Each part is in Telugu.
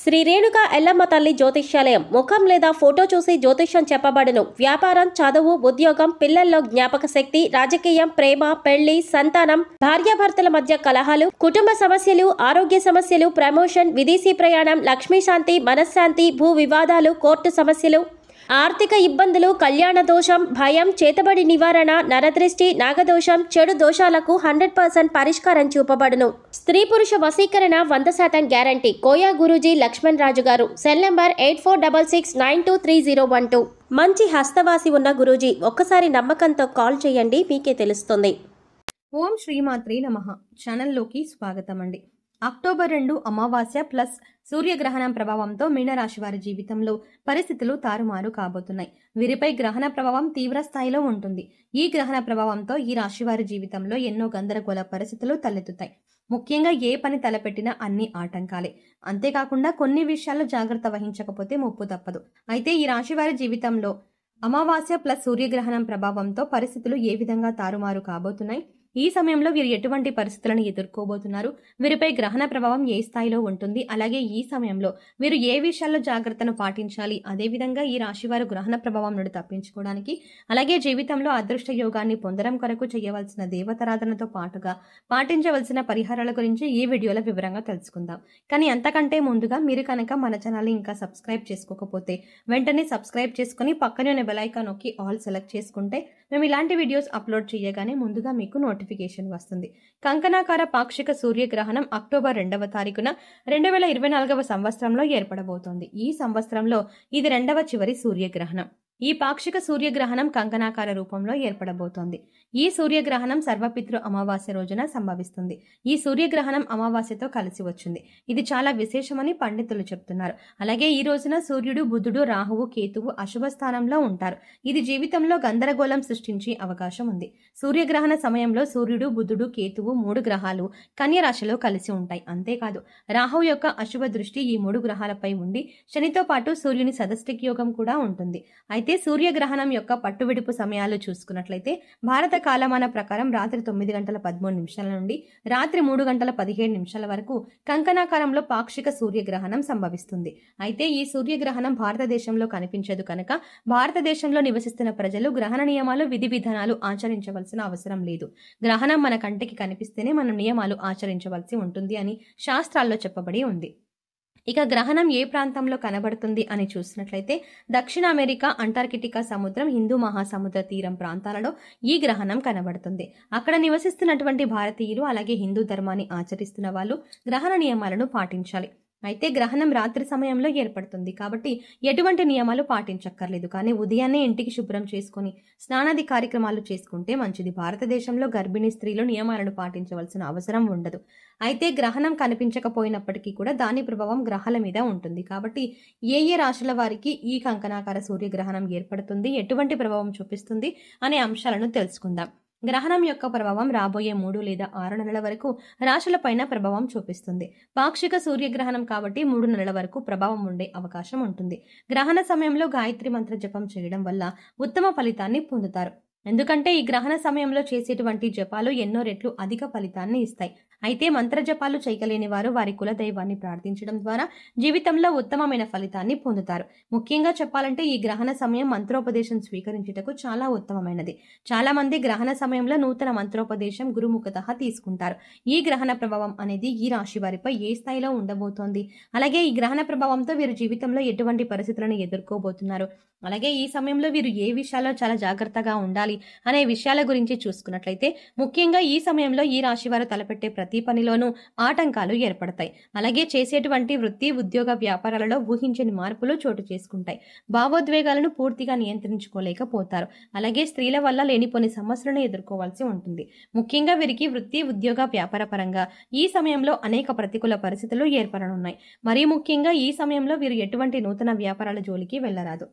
శ్రీ రేణుక ఎల్లమ్మ తల్లి జ్యోతిష్యాలయం ముఖం లేదా ఫోటో చూసి జ్యోతిష్యం చెప్పబడును. వ్యాపారం, చదువు, ఉద్యోగం, పిల్లల్లో జ్ఞాపక శక్తి, రాజకీయం, ప్రేమ, పెళ్లి, సంతానం, భార్యాభర్తల మధ్య కలహాలు, కుటుంబ సమస్యలు, ఆరోగ్య సమస్యలు, ప్రమోషన్, విదేశీ ప్రయాణం, లక్ష్మీ శాంతి, మనశ్శాంతి, భూ వివాదాలు, కోర్టు సమస్యలు, ఆర్థిక ఇబ్బందులు, కళ్యాణ దోషం, భయం, చేతబడి నివారణ, నరదృష్టి, నాగదోషం, చెడు దోషాలకు 100% పరిష్కారం చూపబడును. స్త్రీ పురుష వశీకరణ 100% గ్యారంటీ. కోయా గురూజీ లక్ష్మణ్ రాజు గారు. Cell number 8466923012. మంచి హస్తవాసి ఉన్న గురూజీ, ఒక్కసారి నమ్మకంతో కాల్ చేయండి, మీకే తెలుస్తుంది. ఓం శ్రీమాత్రే నమః. ఛానల్లోకి స్వాగతం అండి. అక్టోబర్ 2 అమావాస్య ప్లస్ సూర్యగ్రహణం ప్రభావంతో మీనరాశి వారి జీవితంలో పరిస్థితులు తారుమారు కాబోతున్నాయి. వీరిపై గ్రహణ ప్రభావం తీవ్ర స్థాయిలో ఉంటుంది. ఈ గ్రహణ ప్రభావంతో ఈ రాశి వారి జీవితంలో ఎన్నో గందరగోళ పరిస్థితులు తలెత్తుతాయి. ముఖ్యంగా ఏ పని తలపెట్టినా అన్ని ఆటంకాలే. అంతేకాకుండా కొన్ని విషయాల్లో జాగ్రత్త వహించకపోతే ముప్పు తప్పదు. అయితే ఈ రాశి వారి జీవితంలో అమావాస్య ప్లస్ సూర్యగ్రహణం ప్రభావంతో పరిస్థితులు ఏ విధంగా తారుమారు కాబోతున్నాయి, ఈ సమయంలో వీరు ఎటువంటి పరిస్థితులను ఎదుర్కోబోతున్నారు, వీరిపై గ్రహణ ప్రభావం ఏ స్థాయిలో ఉంటుంది, అలాగే ఈ సమయంలో వీరు ఏ విషయాల్లో జాగ్రత్తను పాటించాలి, అదేవిధంగా ఈ రాశివారు గ్రహణ ప్రభావం నుండి తప్పించుకోవడానికి, అలాగే జీవితంలో అదృష్ట యోగాన్ని పొందడం కొరకు చేయవలసిన దేవతారాధనతో పాటుగా పాటించవలసిన పరిహారాల గురించి ఈ వీడియోలో వివరంగా తెలుసుకుందాం. కానీ అంతకంటే ముందుగా మీరు కనుక మన ఛానల్ని ఇంకా సబ్స్క్రైబ్ చేసుకోకపోతే వెంటనే సబ్స్క్రైబ్ చేసుకుని పక్కనే ఉన్న బెల్ ఐకాన్ నొక్కి ఆల్ సెలెక్ట్ చేసుకుంటే మేము ఇలాంటి వీడియోస్ అప్లోడ్ చేయగానే ముందుగా మీకు నోటిఫికేషన్ వస్తుంది. కంకణాకార పాక్షిక సూర్యగ్రహణం అక్టోబర్ 2వ తారీఖున 2024వ సంవత్సరంలో ఏర్పడబోతోంది. ఈ సంవత్సరంలో ఇది 2వ చివరి సూర్యగ్రహణం. ఈ పాక్షిక సూర్యగ్రహణం కంకణాకార రూపంలో ఏర్పడబోతోంది. ఈ సూర్యగ్రహణం సర్వపితృ అమావాస్య రోజున సంభవిస్తుంది. ఈ సూర్యగ్రహణం అమావాస్యతో కలిసి వచ్చింది. ఇది చాలా విశేషమని పండితులు చెప్తున్నారు. అలాగే ఈ రోజున సూర్యుడు, బుధుడు, రాహువు, కేతువు అశుభ స్థానంలో ఉంటారు. ఇది జీవితంలో గందరగోళం సృష్టించే అవకాశం ఉంది. సూర్యగ్రహణ సమయంలో సూర్యుడు, బుధుడు, కేతువు 3 గ్రహాలు కన్య రాశిలో కలిసి ఉంటాయి. అంతేకాదు రాహువు యొక్క అశుభ దృష్టి ఈ 3 గ్రహాలపై ఉండి శనితో పాటు సూర్యుని సదష్టిక్ యోగం కూడా ఉంటుంది. అయితే సూర్యగ్రహణం యొక్క పట్టువిడుపు సమయాలు చూసుకున్నట్లయితే భారత కాలమాన ప్రకారం రాత్రి 9:13 నుండి రాత్రి 3:17 వరకు కంకణాకారంలో పాక్షిక సూర్యగ్రహణం సంభవిస్తుంది. అయితే ఈ సూర్యగ్రహణం భారతదేశంలో కనిపించదు కనుక భారతదేశంలో నివసిస్తున్న ప్రజలు గ్రహణ నియమాలు, విధి విధానాలు ఆచరించవలసిన అవసరం లేదు. గ్రహణం మన కంటికి కనిపిస్తేనే మనం నియమాలు ఆచరించవలసి ఉంటుంది అని శాస్త్రాల్లో చెప్పబడి ఉంది. ఇక గ్రహణం ఏ ప్రాంతంలో కనబడుతుంది అని చూసినట్లయితే దక్షిణ అమెరికా, అంటార్కిటికా సముద్రం, హిందూ మహాసముద్ర తీరం ప్రాంతాలలో ఈ గ్రహణం కనబడుతుంది. అక్కడ నివసిస్తున్నటువంటి భారతీయులు అలాగే హిందూ ధర్మాన్ని ఆచరిస్తున్న వాళ్ళు గ్రహణ నియమాలను పాటించాలి. అయితే గ్రహణం రాత్రి సమయంలో ఏర్పడుతుంది కాబట్టి ఎటువంటి నియమాలు పాటించక్కర్లేదు. కానీ ఉదయాన్నే ఇంటికి శుభ్రం చేసుకుని స్నానాది కార్యక్రమాలు చేసుకుంటే మంచిది. భారతదేశంలో గర్భిణీ స్త్రీలు నియమాలను పాటించవలసిన అవసరం ఉండదు. అయితే గ్రహణం కనిపించకపోయినప్పటికీ కూడా దాని ప్రభావం గ్రహాల మీద ఉంటుంది. కాబట్టి ఏ రాశుల వారికి ఈ కంకణాకార సూర్యగ్రహణం ఏర్పడుతుంది, ఎటువంటి ప్రభావం చూపిస్తుంది అనే అంశాలను తెలుసుకుందాం. గ్రహణం యొక్క ప్రభావం రాబోయే 3 లేదా 6 నెలల వరకు రాశులపైన ప్రభావం చూపిస్తుంది. పాక్షిక సూర్యగ్రహణం కాబట్టి 3 నెలల వరకు ప్రభావం ఉండే అవకాశం ఉంటుంది. గ్రహణ సమయంలో గాయత్రి మంత్ర జపం చేయడం వల్ల ఉత్తమ ఫలితాన్ని పొందుతారు. ఎందుకంటే ఈ గ్రహణ సమయంలో చేసేటువంటి జపాలు ఎన్నో రెట్లు అధిక ఫలితాన్ని ఇస్తాయి. అయితే మంత్ర జపాలు చేయలేని వారు వారి కుల దైవాన్ని ప్రార్థించడం ద్వారా జీవితంలో ఉత్తమమైన ఫలితాన్ని పొందుతారు. ముఖ్యంగా చెప్పాలంటే ఈ గ్రహణ సమయం మంత్రోపదేశం స్వీకరించుటకు చాలా ఉత్తమమైనది. చాలా మంది గ్రహణ సమయంలో నూతన మంత్రోపదేశం గురుముఖతః తీసుకుంటారు. ఈ గ్రహణ ప్రభావం అనేది ఈ రాశి వారిపై ఏ స్థాయిలో ఉండబోతోంది, అలాగే ఈ గ్రహణ ప్రభావంతో వీరు జీవితంలో ఎటువంటి పరిస్థితులను ఎదుర్కోబోతున్నారు, అలాగే ఈ సమయంలో వీరు ఏ విషయాల్లో చాలా జాగ్రత్తగా ఉండాలి అనే విషయాల గురించి చూసుకున్నట్లయితే ముఖ్యంగా ఈ సమయంలో ఈ రాశి వారు తలపెట్టే ప్రతి పనిలోనూ ఆటంకాలు ఏర్పడతాయి. అలాగే చేసేటువంటి వృత్తి, ఉద్యోగ, వ్యాపారాలలో ఊహించని మార్పులు చోటు చేసుకుంటాయి. భావోద్వేగాలను పూర్తిగా నియంత్రించుకోలేకపోతారు. అలాగే స్త్రీల వల్ల లేనిపోని సమస్యలను ఎదుర్కోవాల్సి ఉంటుంది. ముఖ్యంగా వీరికి వృత్తి, ఉద్యోగ, వ్యాపార పరంగా ఈ సమయంలో అనేక ప్రతికూల పరిస్థితులు ఏర్పడనున్నాయి. మరీ ముఖ్యంగా ఈ సమయంలో వీరు ఎటువంటి నూతన వ్యాపారాల జోలికి వెళ్లరాదు.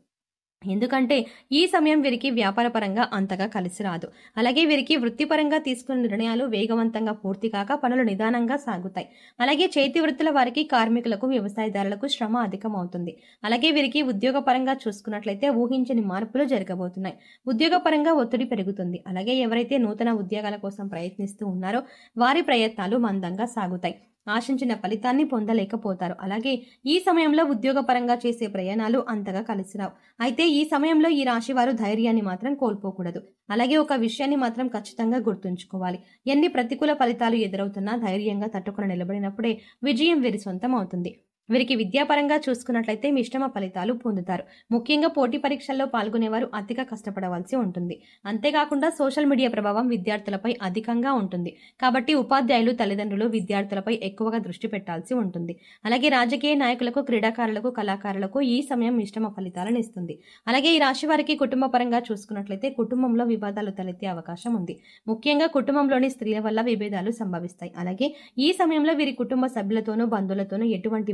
ఎందుకంటే ఈ సమయం వీరికి వ్యాపారపరంగా అంతగా కలిసి రాదు. అలాగే వీరికి వృత్తిపరంగా తీసుకున్న నిర్ణయాలు వేగవంతంగా పూర్తి కాక పనులు నిదానంగా సాగుతాయి. అలాగే చేతి వృత్తుల వారికి, కార్మికులకు, వ్యవసాయదారులకు శ్రమ అధికమవుతుంది. అలాగే వీరికి ఉద్యోగపరంగా చూసుకున్నట్లయితే ఊహించని మార్పులు జరగబోతున్నాయి. ఉద్యోగపరంగా ఒత్తిడి పెరుగుతుంది. అలాగే ఎవరైతే నూతన ఉద్యోగాల కోసం ప్రయత్నిస్తూ ఉన్నారో వారి ప్రయత్నాలు మందంగా సాగుతాయి. ఆశించిన ఫలితాన్ని పొందలేకపోతారు. అలాగే ఈ సమయంలో ఉద్యోగపరంగా చేసే ప్రయాణాలు అంతగా కలిసిరావు. అయితే ఈ సమయంలో ఈ రాశి వారు ధైర్యాన్ని మాత్రం కోల్పోకూడదు. అలాగే ఒక విషయాన్ని మాత్రం ఖచ్చితంగా గుర్తుంచుకోవాలి. ఎన్ని ప్రతికూల ఫలితాలు ఎదురవుతున్నా ధైర్యంగా తట్టుకొని నిలబడినప్పుడే విజయం వీరి సొంతం అవుతుంది. వీరికి విద్యాపరంగా చూసుకున్నట్లయితే మిశ్రమ ఫలితాలు పొందుతారు. ముఖ్యంగా పోటీ పరీక్షల్లో పాల్గొనేవారు అతిగా కష్టపడవలసి ఉంటుంది. అంతేకాకుండా సోషల్ మీడియా ప్రభావం విద్యార్థులపై అధికంగా ఉంటుంది. కాబట్టి ఉపాధ్యాయులు, తల్లిదండ్రులు విద్యార్థులపై ఎక్కువగా దృష్టి పెట్టాల్సి ఉంటుంది. అలాగే రాజకీయ నాయకులకు, క్రీడాకారులకు, కళాకారులకు ఈ సమయం మిశ్రమ ఫలితాలను ఇస్తుంది. అలాగే ఈ రాశి వారికి కుటుంబ పరంగా చూసుకున్నట్లయితే కుటుంబంలో వివాదాలు తలెత్తే అవకాశం ఉంది. ముఖ్యంగా కుటుంబంలోని స్త్రీల వల్ల విభేదాలు సంభవిస్తాయి. అలాగే ఈ సమయంలో వీరి కుటుంబ సభ్యులతోనూ, బంధువులతోనూ ఎటువంటి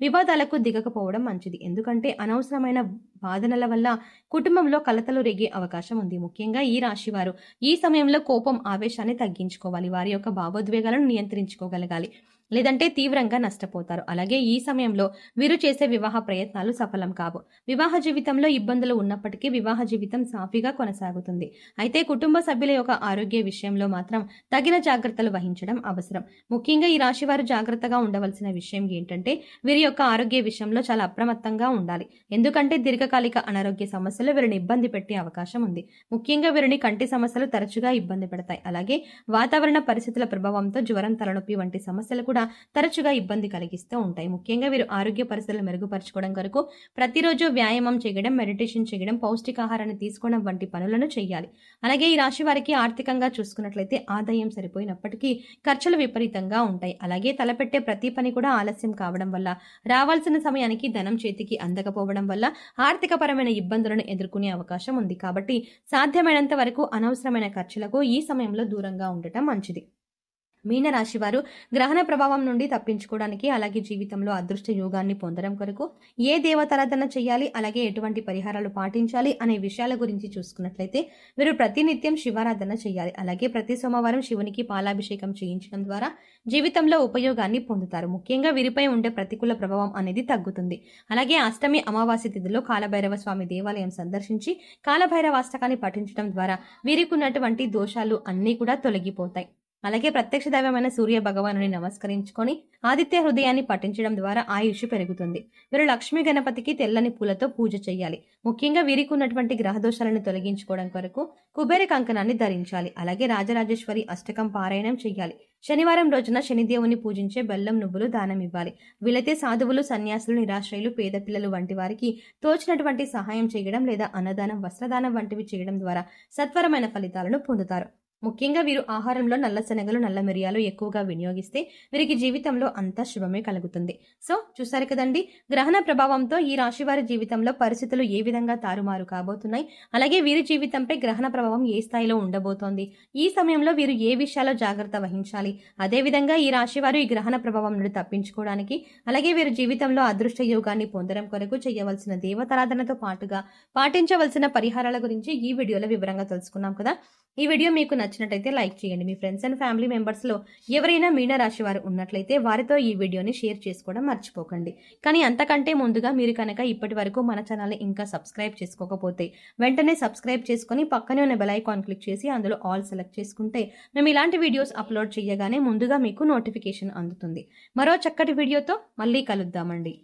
వివాదాలకు దిగకపోవడం మంచిది. ఎందుకంటే అనవసరమైన వాదనల వల్ల కుటుంబంలో కలతలు రేగే అవకాశం ఉంది. ముఖ్యంగా ఈ రాశి వారు ఈ సమయంలో కోపం, ఆవేశాన్ని తగ్గించుకోవాలి. వారి యొక్క భావోద్వేగాలను నియంత్రించుకోగలగాలి. లేదంటే తీవ్రంగా నష్టపోతారు. అలాగే ఈ సమయంలో వీరు చేసే వివాహ ప్రయత్నాలు సఫలం కావు. వివాహ జీవితంలో ఇబ్బందులు ఉన్నప్పటికీ వివాహ జీవితం సాఫీగా కొనసాగుతుంది. అయితే కుటుంబ సభ్యుల యొక్క ఆరోగ్య విషయంలో మాత్రం తగిన జాగ్రత్తలు వహించడం అవసరం. ముఖ్యంగా ఈ రాశి వారు జాగ్రత్తగా ఉండవలసిన విషయం ఏంటంటే వీరి యొక్క ఆరోగ్య విషయంలో చాలా అప్రమత్తంగా ఉండాలి. ఎందుకంటే దీర్ఘకాలిక అనారోగ్య సమస్యలు వీరిని ఇబ్బంది పెట్టే అవకాశం ఉంది. ముఖ్యంగా వీరిని కంటి సమస్యలు తరచుగా ఇబ్బంది పెడతాయి. అలాగే వాతావరణ పరిస్థితుల ప్రభావంతో జ్వరం, తలనొప్పి వంటి సమస్యలు కూడా తరచుగా ఇబ్బంది కలిగిస్తూ ఉంటాయి. ముఖ్యంగా వీరు ఆరోగ్య పరిస్థితులు మెరుగుపరచుకోవడం కొరకు ప్రతిరోజు వ్యాయామం చేయడం, మెడిటేషన్ చేయడం, పౌష్టికాహారాన్ని తీసుకోవడం వంటి పనులను చేయాలి. అలాగే ఈ రాశి వారికి ఆర్థికంగా చూసుకున్నట్లయితే ఆదాయం సరిపోయినప్పటికీ ఖర్చులు విపరీతంగా ఉంటాయి. అలాగే తలపెట్టే ప్రతి పని కూడా ఆలస్యం కావడం వల్ల, రావాల్సిన సమయానికి ధనం చేతికి అందకపోవడం వల్ల ఆర్థిక పరమైన ఇబ్బందులను ఎదుర్కొనే అవకాశం ఉంది. కాబట్టి సాధ్యమైనంత వరకు అనవసరమైన ఖర్చులకు ఈ సమయంలో దూరంగా ఉండటం మంచిది. మీనరాశి వారు గ్రహణ ప్రభావం నుండి తప్పించుకోవడానికి, అలాగే జీవితంలో అదృష్ట యోగాన్ని పొందడం కొరకు ఏ దేవతారాధన చేయాలి, అలాగే ఎటువంటి పరిహారాలు పాటించాలి అనే విషయాల గురించి చూసుకున్నట్లయితే వీరు ప్రతినిత్యం శివారాధన చేయాలి. అలాగే ప్రతి సోమవారం శివునికి పాలాభిషేకం చేయించడం ద్వారా జీవితంలో ఉపయోగాన్ని పొందుతారు. ముఖ్యంగా వీరిపై ఉండే ప్రతికూల ప్రభావం అనేది తగ్గుతుంది. అలాగే అష్టమి, అమావాస్య తిథిలో కాలభైరవ స్వామి దేవాలయం సందర్శించి కాలభైరవాష్టకాన్ని పఠించడం ద్వారా వీరికి ఉన్నటువంటి దోషాలు అన్నీ కూడా తొలగిపోతాయి. అలాగే ప్రత్యక్ష దైవమైన సూర్య భగవానుని నమస్కరించుకొని ఆదిత్య హృదయాన్ని పఠించడం ద్వారా ఆయుష్ పెరుగుతుంది. వీరు లక్ష్మీ గణపతికి తెల్లని పూలతో పూజ చేయాలి. ముఖ్యంగా వీరికి ఉన్నటువంటి గ్రహదోషాలను తొలగించుకోవడం కొరకు కుబేర కంకణాన్ని ధరించాలి. అలాగే రాజరాజేశ్వరి అష్టకం పారాయణం చేయాలి. శనివారం రోజున శనిదేవుని పూజించే బెల్లం, నువ్వులు దానం ఇవ్వాలి. వీలైతే సాధువులు, సన్యాసులు, నిరాశ్రయులు, పేద పిల్లలు వంటి వారికి తోచినటువంటి సహాయం చేయడం లేదా అన్నదానం, వస్త్రదానం వంటివి చేయడం ద్వారా సత్వరమైన ఫలితాలను పొందుతారు. ముఖ్యంగా వీరు ఆహారంలో నల్ల శనగలు, నల్ల మిరియాలు ఎక్కువగా వినియోగిస్తే వీరికి జీవితంలో అంతా శుభమే కలుగుతుంది. సో చూసారు కదండి, గ్రహణ ప్రభావంతో ఈ రాశి వారి జీవితంలో పరిస్థితులు ఏ విధంగా తారుమారు కాబోతున్నాయి, అలాగే వీరి జీవితంపై గ్రహణ ప్రభావం ఏ స్థాయిలో ఉండబోతోంది, ఈ సమయంలో వీరు ఏ విషయాల్లో జాగ్రత్త వహించాలి, అదేవిధంగా ఈ రాశి వారు ఈ గ్రహణ ప్రభావం నుండి తప్పించుకోవడానికి, అలాగే వీరి జీవితంలో అదృష్ట యోగాన్ని పొందడం కొరకు చేయవలసిన దేవతారాధనతో పాటుగా పాటించవలసిన పరిహారాల గురించి ఈ వీడియోలో వివరంగా తెలుసుకున్నాం కదా. ఈ వీడియో మీకు నచ్చినట్లయితే లైక్ చేయండి. మీ ఫ్రెండ్స్ అండ్ ఫ్యామిలీ మెంబర్స్లో ఎవరైనా మీనరాశి వారు ఉన్నట్లయితే వారితో ఈ వీడియోని షేర్ చేసుకోవడం మర్చిపోకండి. కానీ అంతకంటే ముందుగా మీరు కనుక ఇప్పటి వరకు మన ఛానల్ని ఇంకా సబ్స్క్రైబ్ చేసుకోకపోతే వెంటనే సబ్స్క్రైబ్ చేసుకొని పక్కనే ఉన్న బెల్ ఐకాన్ క్లిక్ చేసి అందులో ఆల్ సెలెక్ట్ చేసుకుంటే మేము ఇలాంటి వీడియోస్ అప్లోడ్ చేయగానే ముందుగా మీకు నోటిఫికేషన్ అందుతుంది. మరో చక్కటి వీడియోతో మళ్ళీ కలుద్దామండి.